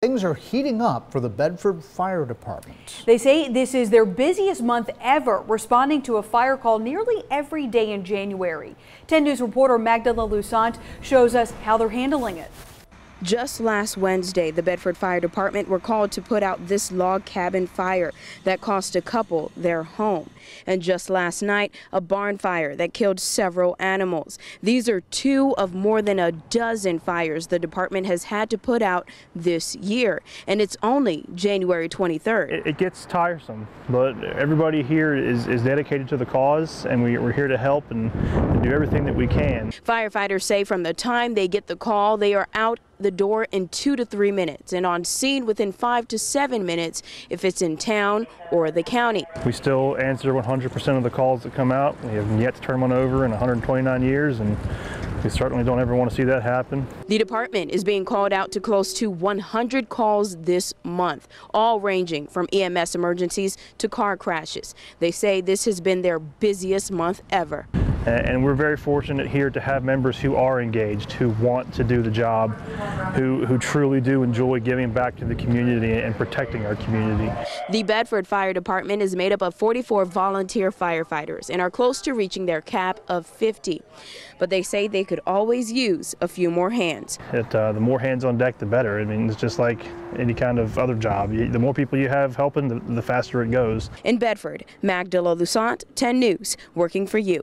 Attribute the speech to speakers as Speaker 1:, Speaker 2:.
Speaker 1: things are heating up for the Bedford Fire Department.
Speaker 2: They say this is their busiest month ever, responding to a fire call nearly every day in January. 10 News reporter Magdala Lusant shows us how they're handling it.
Speaker 3: Just last Wednesday, the Bedford Fire Department were called to put out this log cabin fire that cost a couple their home. And just last night, a barn fire that killed several animals. These are two of more than a dozen fires the department has had to put out this year. And it's only January 23rd.
Speaker 4: It gets tiresome, but everybody here is dedicated to the cause, and we're here to help and do everything that we can.
Speaker 3: Firefighters say from the time they get the call, they are out the door in 2 to 3 minutes and on scene within 5 to 7 minutes if it's in town or the county.
Speaker 4: We still answer 100% of the calls that come out. We have yet to turn one over in 129 years, and we certainly don't ever want to see that happen.
Speaker 3: The department is being called out to close to 100 calls this month, all ranging from EMS emergencies to car crashes. They say this has been their busiest month ever.
Speaker 4: And we're very fortunate here to have members who are engaged, who want to do the job, who truly do enjoy giving back to the community and protecting our community.
Speaker 3: The Bedford Fire Department is made up of 44 volunteer firefighters and are close to reaching their cap of 50. But they say they could always use a few more hands.
Speaker 4: The more hands on deck, the better. I mean, it's just like any kind of other job. The more people you have helping, the faster it goes.
Speaker 3: In Bedford, Magdala Lusant, 10 News, working for you.